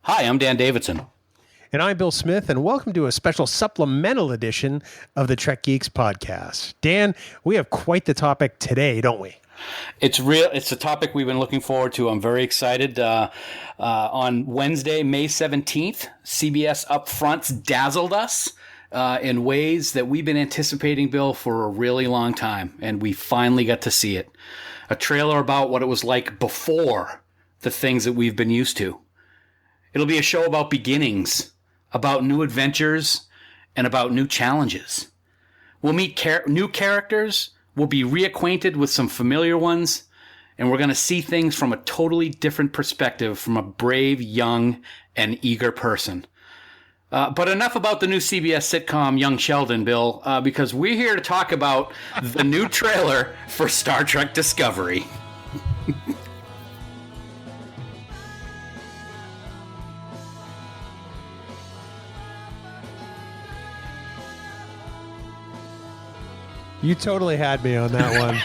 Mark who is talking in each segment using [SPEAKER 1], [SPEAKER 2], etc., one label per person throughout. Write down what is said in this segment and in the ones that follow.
[SPEAKER 1] Hi, I'm Dan Davidson.
[SPEAKER 2] And I'm Bill Smith, and welcome to a special supplemental edition of the Trek Geeks Podcast. Dan, we have quite the topic today, don't we?
[SPEAKER 1] It's a topic we've been looking forward to. I'm very excited. On Wednesday, May 17th, CBS Upfront dazzled us in ways that we've been anticipating, Bill, for a really long time, and we finally got to see it. A trailer about what it was like before the things that we've been used to. It'll be a show about beginnings, about new adventures, and about new challenges. We'll meet new characters, we'll be reacquainted with some familiar ones, and we're going to see things from a totally different perspective from a brave, young, and eager person. But enough about the new CBS sitcom Young Sheldon, Bill, because we're here to talk about the new trailer for Star Trek Discovery.
[SPEAKER 2] You totally had me on that one.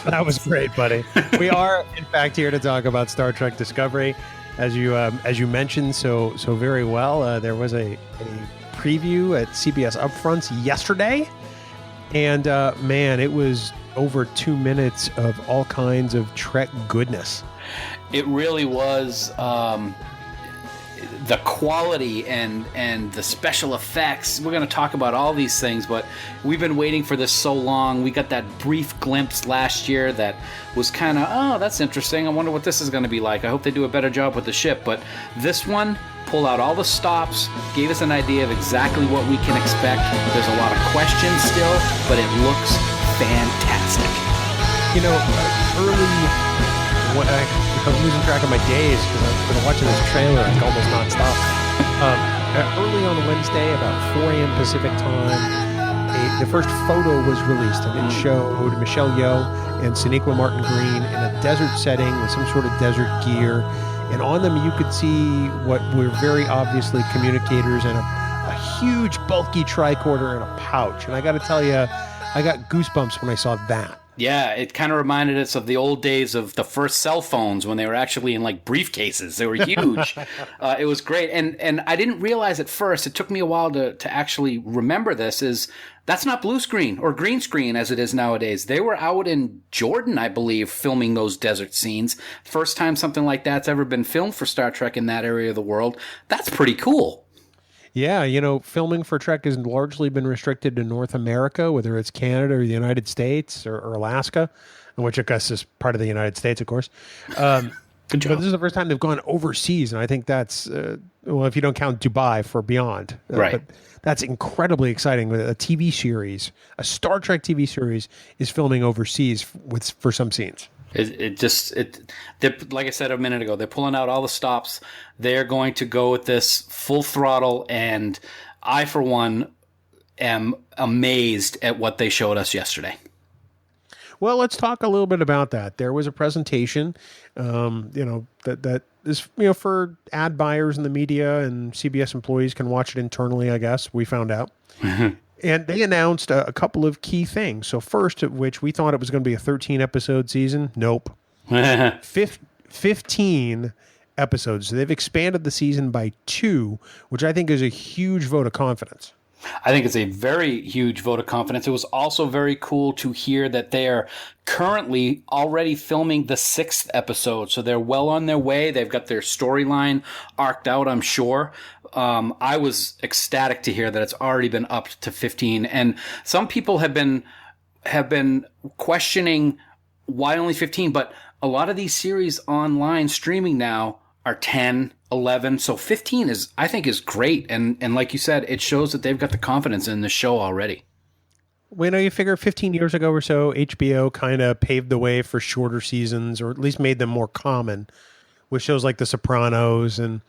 [SPEAKER 2] That was great, buddy. We are, in fact, here to talk about Star Trek Discovery, as you mentioned so very well. There was a preview at CBS Upfront yesterday, and man, it was over 2 minutes of all kinds of Trek goodness.
[SPEAKER 1] It really was. The quality and the special effects. We're going to talk about all these things, but we've been waiting for this so long. We got that brief glimpse last year that was kind of, oh, that's interesting. I wonder what this is going to be like. I hope they do a better job with the ship. But this one pulled out all the stops, gave us an idea of exactly what we can expect. There's a lot of questions still, but it looks fantastic.
[SPEAKER 2] You know, I'm losing track of my days because I've been watching this trailer like almost nonstop. Early on Wednesday, about 4 a.m. Pacific time, the first photo was released, and it showed Michelle Yeoh and Sonequa Martin Green in a desert setting with some sort of desert gear. And on them, you could see what were very obviously communicators and a huge, bulky tricorder and a pouch. And I got to tell you, I got goosebumps when I saw that.
[SPEAKER 1] Yeah, it kind of reminded us of the old days of the first cell phones when they were actually in like briefcases. They were huge. It was great. And I didn't realize at first, it took me a while to actually remember this, is that's not blue screen or green screen as it is nowadays. They were out in Jordan, I believe, filming those desert scenes. First time something like that's ever been filmed for Star Trek in that area of the world. That's pretty cool.
[SPEAKER 2] Yeah, you know, filming for Trek has largely been restricted to North America, whether it's Canada or the United States or Alaska, which I guess is part of the United States, of course.
[SPEAKER 1] Good job.
[SPEAKER 2] But this is the first time they've gone overseas, and I think that's, well, if you don't count Dubai, for Beyond.
[SPEAKER 1] Right.
[SPEAKER 2] But that's incredibly exciting. A TV series, a Star Trek TV series, is filming overseas for some scenes.
[SPEAKER 1] Like I said a minute ago, they're pulling out all the stops. They're going to go with this full throttle, and I, for one, am amazed at what they showed us yesterday.
[SPEAKER 2] Well, let's talk a little bit about that. There was a presentation, that is, for ad buyers in the media, and CBS employees can watch it internally, I guess. We found out. And they announced a couple of key things. So first of which, we thought it was going to be a 13-episode season. Nope. 15 episodes. So they've expanded the season by 2, which I think is a huge vote of confidence.
[SPEAKER 1] I think it's a very huge vote of confidence. It was also very cool to hear that they are currently already filming the 6th episode. So they're well on their way. They've got their storyline arced out, I'm sure. I was ecstatic to hear that it's already been upped to 15. And some people have been questioning why only 15, but a lot of these series online streaming now are 10, 11. So 15 I think is great. And like you said, it shows that they've got the confidence in the show already.
[SPEAKER 2] Well, you figure 15 years ago or so, HBO kind of paved the way for shorter seasons, or at least made them more common, with shows like The Sopranos and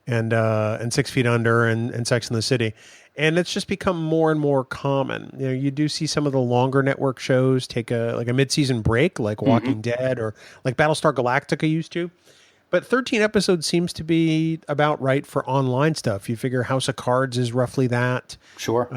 [SPEAKER 2] 6 Feet Under and Sex and the City. And it's just become more and more common. You do see some of the longer network shows take a mid-season break, like Walking Dead or like Battlestar Galactica used to. But 13 episodes seems to be about right for online stuff. You figure House of Cards is roughly that.
[SPEAKER 1] Sure.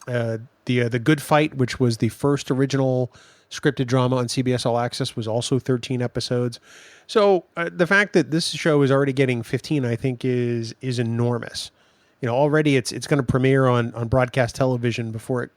[SPEAKER 2] The Good Fight, which was the first original scripted drama on CBS All Access was also 13 episodes. So the fact that this show is already getting 15, I think, is enormous. Already it's going to premiere on broadcast television before it,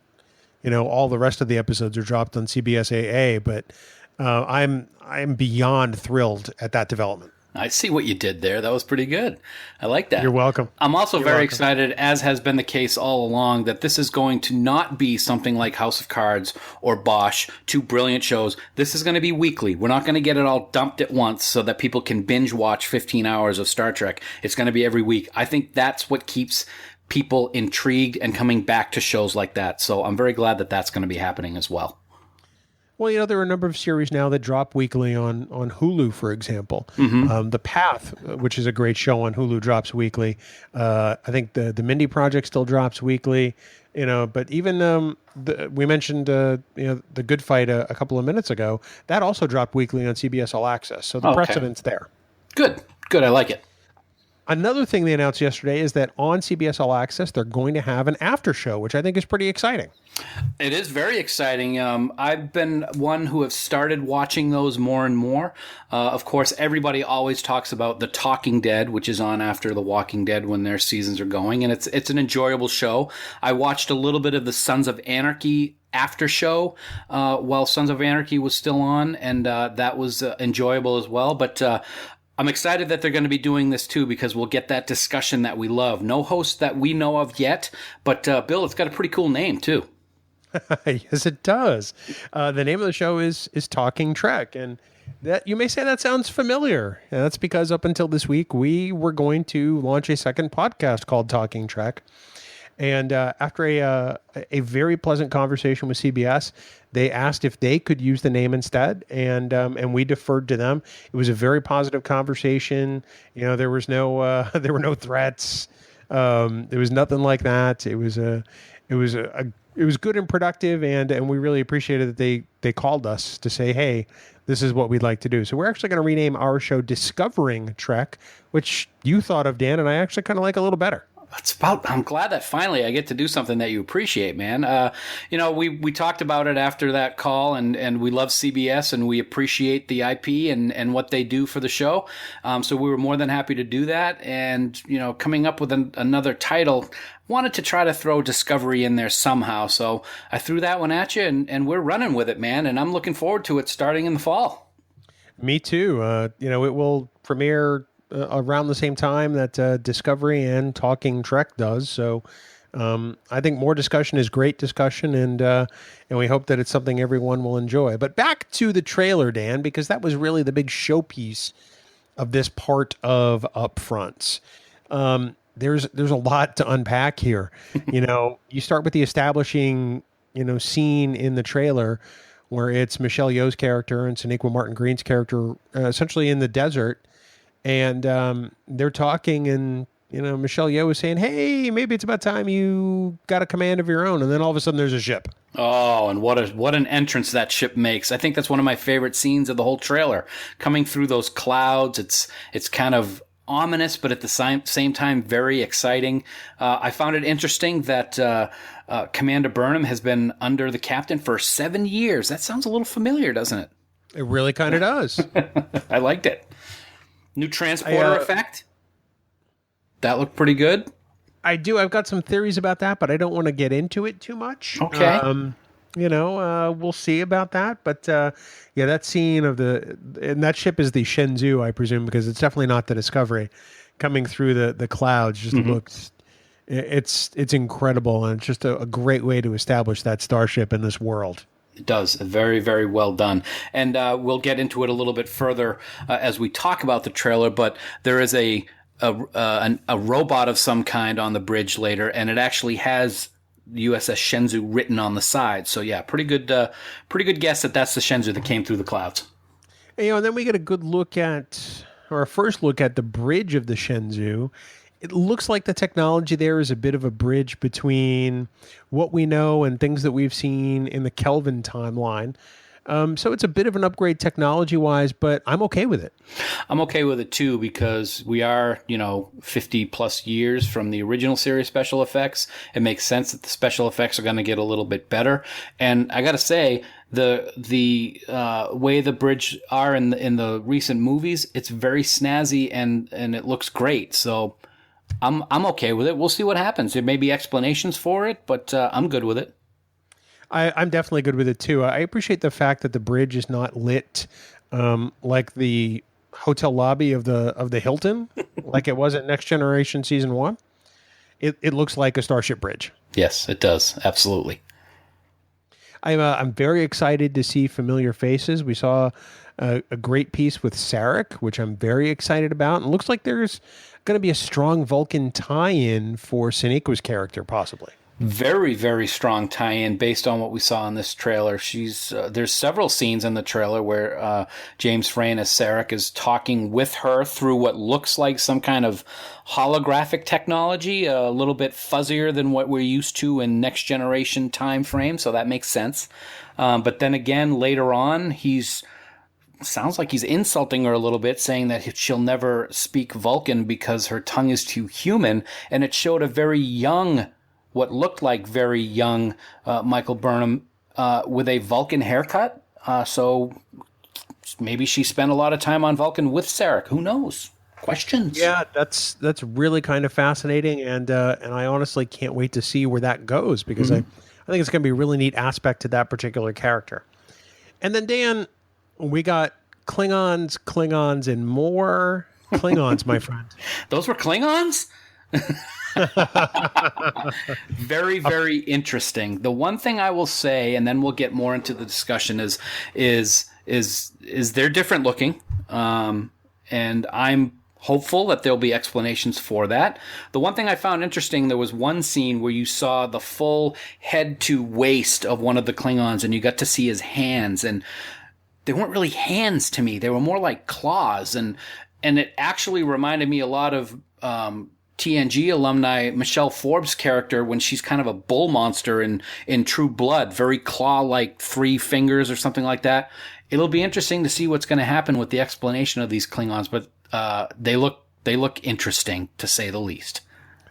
[SPEAKER 2] all the rest of the episodes are dropped on CBS AA. But I'm beyond thrilled at that development.
[SPEAKER 1] I see what you did there. That was pretty good. I like that.
[SPEAKER 2] You're welcome.
[SPEAKER 1] I'm also very excited, as has been the case all along, that this is going to not be something like House of Cards or Bosch, two brilliant shows. This is going to be weekly. We're not going to get it all dumped at once so that people can binge watch 15 hours of Star Trek. It's going to be every week. I think that's what keeps people intrigued and coming back to shows like that. So I'm very glad that that's going to be happening as well.
[SPEAKER 2] Well, there are a number of series now that drop weekly on Hulu, for example. The Path, which is a great show on Hulu, drops weekly. I think the Mindy Project still drops weekly. But even we mentioned the Good Fight a couple of minutes ago. That also dropped weekly on CBS All Access. So the precedent's there.
[SPEAKER 1] Good. I like it.
[SPEAKER 2] Another thing they announced yesterday is that on CBS All Access, they're going to have an after show, which I think is pretty exciting.
[SPEAKER 1] It is very exciting. I've been one who have started watching those more and more. Of course, everybody always talks about The Talking Dead, which is on after The Walking Dead when their seasons are going, and it's an enjoyable show. I watched a little bit of the Sons of Anarchy after show while Sons of Anarchy was still on, and that was enjoyable as well. But I'm excited that they're going to be doing this too, because we'll get that discussion that we love. No host that we know of yet, but Bill, it's got a pretty cool name too.
[SPEAKER 2] Yes, it does. The name of the show is Talking Trek, and that you may say that sounds familiar. And that's because up until this week, we were going to launch a second podcast called Talking Trek. And after a very pleasant conversation with CBS, they asked if they could use the name instead, and we deferred to them. It was a very positive conversation. There was no there were no threats. There was nothing like that. It was good and productive, and we really appreciated that they called us to say, hey, this is what we'd like to do. So we're actually going to rename our show Discovering Trek, which you thought of, Dan, and I actually kind of like a little better.
[SPEAKER 1] I'm glad that finally I get to do something that you appreciate, man. We talked about it after that call, and we love CBS and we appreciate the IP and what they do for the show. So we were more than happy to do that. And, coming up with another title, wanted to try to throw Discovery in there somehow. So I threw that one at you, and we're running with it, man. And I'm looking forward to it starting in the fall. Me too. It will premiere around the same time that Discovery and Talking Trek does. So I think more discussion is great discussion, and we hope that it's something everyone will enjoy. But back to the trailer, Dan, because that was really the big showpiece of this part of Upfronts. There's a lot to unpack here. You start with the establishing, scene in the trailer where it's Michelle Yeoh's character and Sonequa Martin Green's character essentially in the desert. And they're talking, and Michelle Yeoh is saying, "Hey, maybe it's about time you got a command of your own." And then all of a sudden, there's a ship. Oh, and what an entrance that ship makes! I think that's one of my favorite scenes of the whole trailer. Coming through those clouds, it's kind of ominous, but at the same time, very exciting. I found it interesting that Commander Burnham has been under the captain for 7 years. That sounds a little familiar, doesn't it? It really kind of does. I liked it. New transporter effect. That looked pretty good. I do. I've got some theories about that, but I don't want to get into it too much. Okay. We'll see about that. But that scene and that ship is the Shenzhou, I presume, because it's definitely not the Discovery. Coming through the clouds just looks, it's incredible, and it's just a great way to establish that starship in this world. It does. Very, very well done. And we'll get into it a little bit further as we talk about the trailer, but there is a robot of some kind on the bridge later, and it actually has USS Shenzhou written on the side. So yeah, pretty good guess that that's the Shenzhou that came through the clouds. And then we get a good look at, or a first look at, the bridge of the Shenzhou. It looks like the technology there is a bit of a bridge between what we know and things that we've seen in the Kelvin timeline.
[SPEAKER 2] So it's a bit of an upgrade technology-wise, but I'm okay with it.
[SPEAKER 1] I'm okay with it too, because we are, 50 plus years from the original series special effects. It makes sense that the special effects are going to get a little bit better. And I got to say, the way the bridge are in the recent movies, it's very snazzy and it looks great. So I'm okay with it. We'll see what happens. There may be explanations for it, but I'm good with it.
[SPEAKER 2] I'm definitely good with it too. I appreciate the fact that the bridge is not lit like the hotel lobby of the Hilton, like it was at Next Generation Season 1. It looks like a Starship bridge.
[SPEAKER 1] Yes, it does. Absolutely.
[SPEAKER 2] I'm very excited to see familiar faces. We saw a great piece with Sarek, which I'm very excited about. And it looks like there's going to be a strong Vulcan tie-in for Soneqa's character, possibly.
[SPEAKER 1] Very, very strong tie-in based on what we saw in this trailer. There's several scenes in the trailer where James Frain as Sarek is talking with her through what looks like some kind of holographic technology, a little bit fuzzier than what we're used to in Next Generation time frame, so that makes sense. But then again, later on, sounds like he's insulting her a little bit, saying that she'll never speak Vulcan because her tongue is too human, and it showed a very young, what looked like very young Michael Burnham with a Vulcan haircut. So maybe she spent a lot of time on Vulcan with Sarek. Who knows? Questions?
[SPEAKER 2] Yeah, that's really kind of fascinating, and I honestly can't wait to see where that goes, because I think it's going to be a really neat aspect to that particular character. And then, Dan, we got Klingons, and more Klingons, my friend.
[SPEAKER 1] Those were Klingons? Very, very interesting. The one thing I will say, and then we'll get more into the discussion, is they're different looking, and I'm hopeful that there'll be explanations for that. The one thing I found interesting, there was one scene where you saw the full head to waist of one of the Klingons, and you got to see his hands, and they weren't really hands to me. They were more like claws, and it actually reminded me a lot of TNG alumni Michelle Forbes' character when she's kind of a bull monster in True Blood, very claw-like 3 fingers or something like that. It'll be interesting to see what's going to happen with the explanation of these Klingons, but they look interesting, to say the least.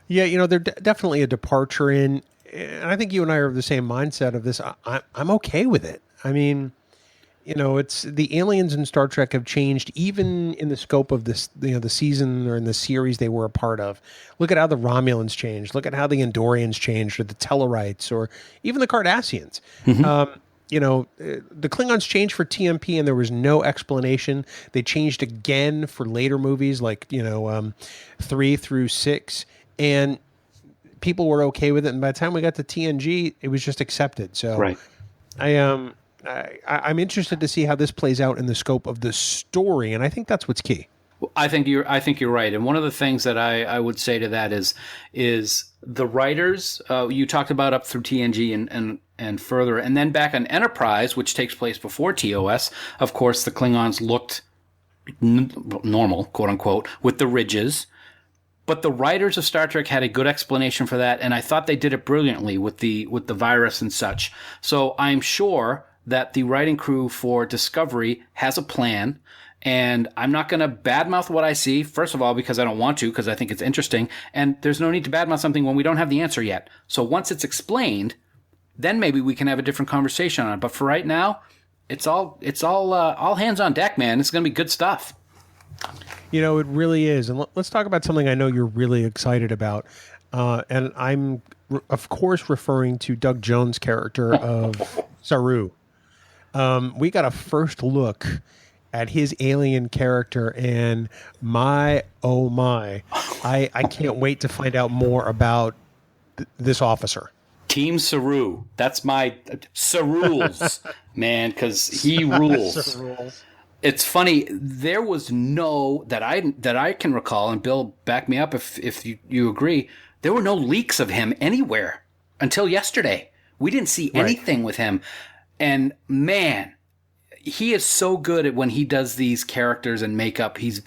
[SPEAKER 2] Yeah, they're definitely a departure in, and I think you and I are of the same mindset of this. I'm okay with it. I mean, it's the aliens in Star Trek have changed even in the scope of this, the season or in the series they were a part of. Look at how the Romulans changed. Look at how the Andorians changed, or the Tellarites, or even the Cardassians. Mm-hmm. The Klingons changed for TMP and there was no explanation. They changed again for later movies like, 3 through 6, and people were okay with it. And by the time we got to TNG, it was just accepted. So
[SPEAKER 1] right.
[SPEAKER 2] I'm interested to see how this plays out in the scope of the story, and I think that's what's key.
[SPEAKER 1] I think you're right. And one of the things that I would say to that is the writers you talked about up through TNG and further, and then back on Enterprise, which takes place before TOS. Of course, the Klingons looked normal, quote unquote, with the ridges. But the writers of Star Trek had a good explanation for that, and I thought they did it brilliantly with the virus and such. So I'm sure that the writing crew for Discovery has a plan, and I'm not going to badmouth what I see, first of all, because I don't want to, because I think it's interesting, and there's no need to badmouth something when we don't have the answer yet. So once it's explained, then maybe we can have a different conversation on it. But for right now, it's all hands on deck, man. It's going to be good stuff.
[SPEAKER 2] It really is. And let's talk about something I know you're really excited about. And I'm, of course, referring to Doug Jones' character of Saru. We got a first look at his alien character, and my, oh my, I can't wait to find out more about this officer.
[SPEAKER 1] Team Saru. That's my Sarules, man, because he rules. It's funny. There was no, that I can recall, and Bill, back me up if you agree, there were no leaks of him anywhere until yesterday. We didn't see anything with him. And man, he is so good at when he does these characters and makeup. He's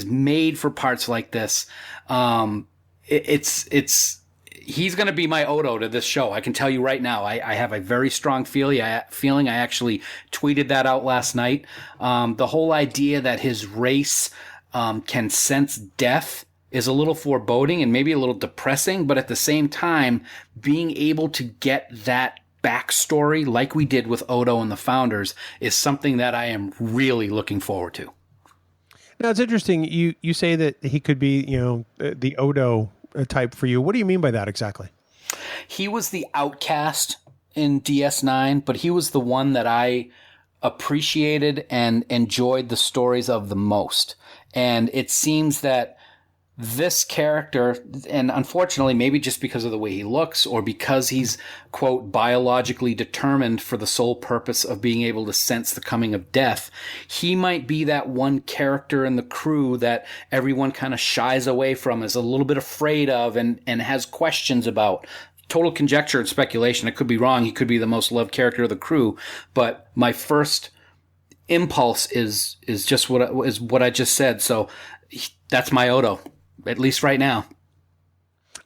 [SPEAKER 1] made for parts like this. It's he's going to be my Odo to this show. I can tell you right now. I have a very strong feeling. I actually tweeted that out last night. The whole idea that his race can sense death is a little foreboding and maybe a little depressing, but at the same time, being able to get that backstory like we did with Odo and the Founders is something that I am really looking forward to.
[SPEAKER 2] Now, it's interesting. You say that he could be, the Odo type for you. What do you mean by that exactly?
[SPEAKER 1] He was the outcast in DS9, but he was the one that I appreciated and enjoyed the stories of the most. And it seems that this character, and unfortunately, maybe just because of the way he looks or because he's, quote, biologically determined for the sole purpose of being able to sense the coming of death, he might be that one character in the crew that everyone kind of shies away from, is a little bit afraid of, and has questions about. Total conjecture and speculation. I could be wrong. He could be the most loved character of the crew, but my first impulse is just what I just said. So that's my Odo. At least right now.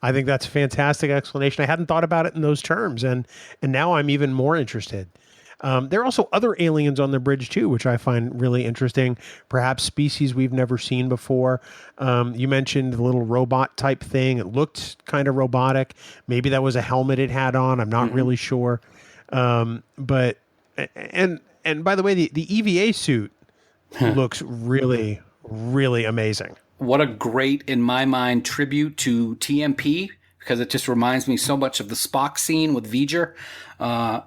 [SPEAKER 2] I think that's a fantastic explanation. I hadn't thought about it in those terms, and now I'm even more interested. There are also other aliens on the bridge too, which I find really interesting. Perhaps species we've never seen before. You mentioned the little robot type thing. It looked kind of robotic. Maybe that was a helmet it had on. I'm not really sure. But by the way, the EVA suit looks really, really amazing.
[SPEAKER 1] What a great, in my mind, tribute to TMP, because it just reminds me so much of the Spock scene with V'ger.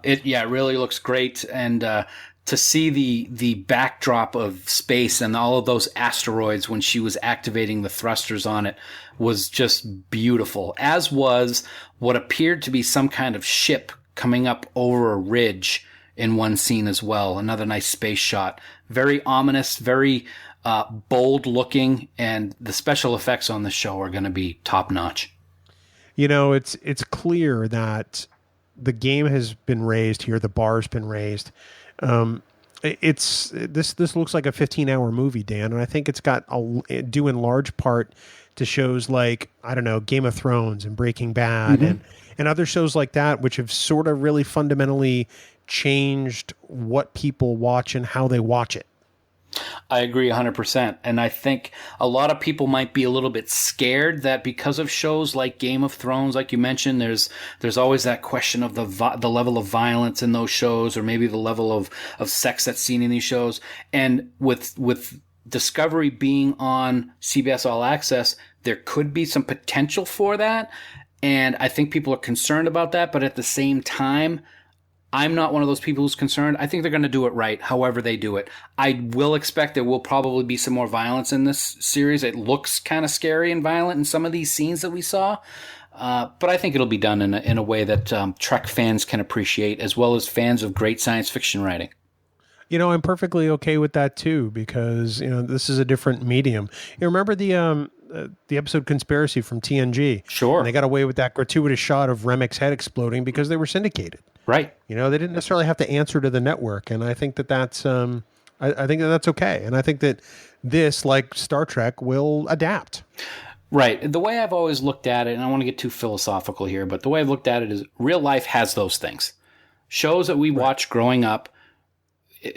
[SPEAKER 1] It really looks great. And to see the backdrop of space and all of those asteroids when she was activating the thrusters on it was just beautiful, as was what appeared to be some kind of ship coming up over a ridge in one scene as well. Another nice space shot. Very ominous, very bold looking, and the special effects on the show are going to be top notch.
[SPEAKER 2] It's clear that the game has been raised here. The bar's been raised. This looks like a 15-hour movie, Dan, and I think it's got due in large part to shows like, I don't know, Game of Thrones and Breaking Bad and other shows like that, which have sort of really fundamentally changed what people watch and how they watch it.
[SPEAKER 1] I agree 100%. And I think a lot of people might be a little bit scared that because of shows like Game of Thrones, like you mentioned, there's always that question of the level of violence in those shows, or maybe the level of sex that's seen in these shows. And with Discovery being on CBS All Access, there could be some potential for that. And I think people are concerned about that. But at the same time, I'm not one of those people who's concerned. I think they're going to do it right, however they do it. I will expect there will probably be some more violence in this series. It looks kind of scary and violent in some of these scenes that we saw. But I think it'll be done in a way that Trek fans can appreciate, as well as fans of great science fiction writing.
[SPEAKER 2] I'm perfectly okay with that too, because, this is a different medium. You remember the episode Conspiracy from TNG?
[SPEAKER 1] Sure.
[SPEAKER 2] And they got away with that gratuitous shot of Remek's head exploding because they were syndicated.
[SPEAKER 1] Right.
[SPEAKER 2] They didn't necessarily have to answer to the network. And I think that's, I think that's okay. And I think that this, like Star Trek, will adapt.
[SPEAKER 1] Right. The way I've always looked at it, and I don't want to get too philosophical here, but the way I've looked at it is real life has those things. Shows that we watch growing up,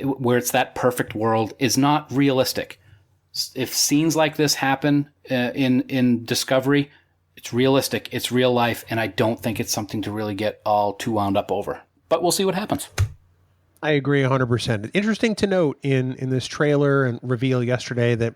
[SPEAKER 1] where it's that perfect world, is not realistic. If scenes like this happen in Discovery, it's realistic, it's real life, and I don't think it's something to really get all too wound up over. But we'll see what happens.
[SPEAKER 2] I agree 100%. Interesting to note in this trailer and reveal yesterday that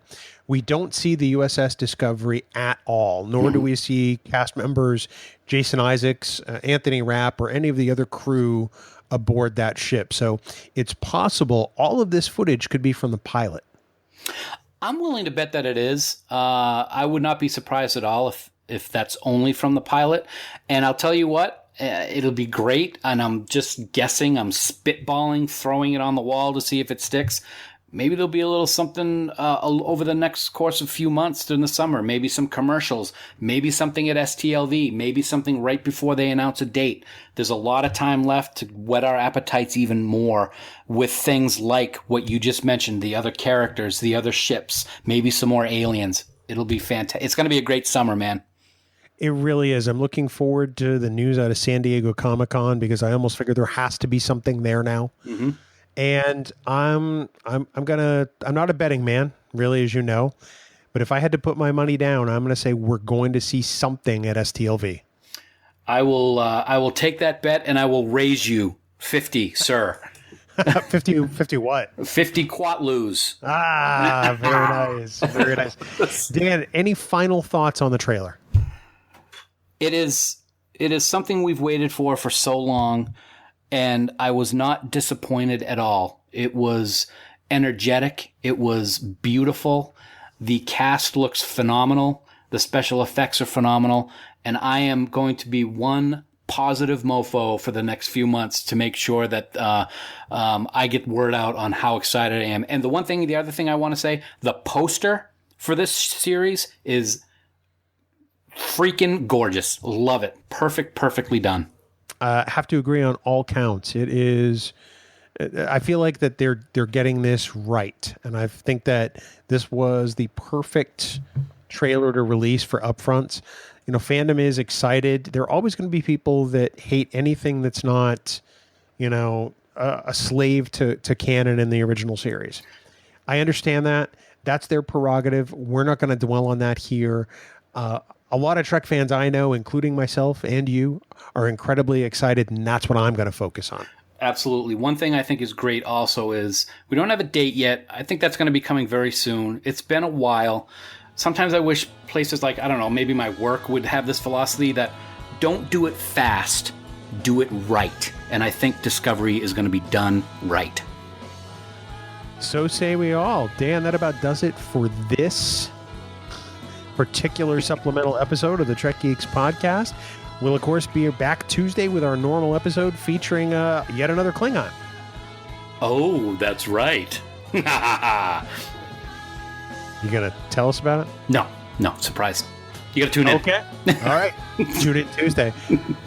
[SPEAKER 2] we don't see the USS Discovery at all, nor do we see cast members Jason Isaacs, Anthony Rapp, or any of the other crew aboard that ship. So it's possible all of this footage could be from the pilot.
[SPEAKER 1] I'm willing to bet that it is. I would not be surprised at all if that's only from the pilot. And I'll tell you what, it'll be great. And I'm just guessing, I'm spitballing, throwing it on the wall to see if it sticks. Maybe there'll be a little something over the next course of a few months during the summer. Maybe some commercials. Maybe something at STLV. Maybe something right before they announce a date. There's a lot of time left to whet our appetites even more with things like what you just mentioned, the other characters, the other ships, maybe some more aliens. It'll be fantastic. It's going to be a great summer, man.
[SPEAKER 2] It really is. I'm looking forward to the news out of San Diego Comic-Con because I almost figured there has to be something there now.
[SPEAKER 1] Mm-hmm.
[SPEAKER 2] And I'm not a betting man, really, as you know. But if I had to put my money down, I'm going to say we're going to see something at STLV.
[SPEAKER 1] I will take that bet and I will raise you 50, sir.
[SPEAKER 2] 50 what?
[SPEAKER 1] 50 quatloos.
[SPEAKER 2] Ah, very nice. Very nice. Dan, any final thoughts on the trailer?
[SPEAKER 1] It is something we've waited for so long, and I was not disappointed at all. It was energetic. It was beautiful. The cast looks phenomenal. The special effects are phenomenal. And I am going to be one positive mofo for the next few months to make sure that I get word out on how excited I am. And the other thing I want to say, the poster for this series is freaking gorgeous. Love it. Perfectly done.
[SPEAKER 2] Have to agree on all counts. It is. I feel like that they're getting this right, and I think that this was the perfect trailer to release for upfronts. You know, fandom is excited. There are always going to be people that hate anything that's not, you know, a slave to canon in the original series. I understand that. That's their prerogative. We're not going to dwell on that here. A lot of Trek fans I know, including myself and you, are incredibly excited, and that's what I'm going to focus on.
[SPEAKER 1] Absolutely. One thing I think is great also is we don't have a date yet. I think that's going to be coming very soon. It's been a while. Sometimes I wish places like, I don't know, maybe my work would have this philosophy that don't do it fast, do it right. And I think Discovery is going to be done right.
[SPEAKER 2] So say we all. Dan, that about does it for this particular supplemental episode of the Trek Geeks Podcast. We'll, of course, be back Tuesday with our normal episode featuring yet another Klingon.
[SPEAKER 1] Oh, that's right.
[SPEAKER 2] You going to tell us about it?
[SPEAKER 1] No, surprise. You got to tune in.
[SPEAKER 2] Okay. All right. Tune in Tuesday.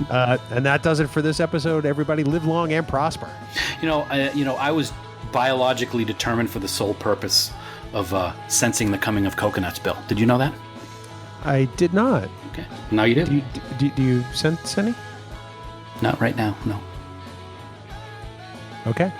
[SPEAKER 2] And that does it for this episode. Everybody live long and prosper.
[SPEAKER 1] I was biologically determined for the sole purpose of sensing the coming of coconuts, Bill. Did you know that?
[SPEAKER 2] I did not.
[SPEAKER 1] Okay. Now you do.
[SPEAKER 2] Do you sense any?
[SPEAKER 1] Not right now, no.
[SPEAKER 2] Okay.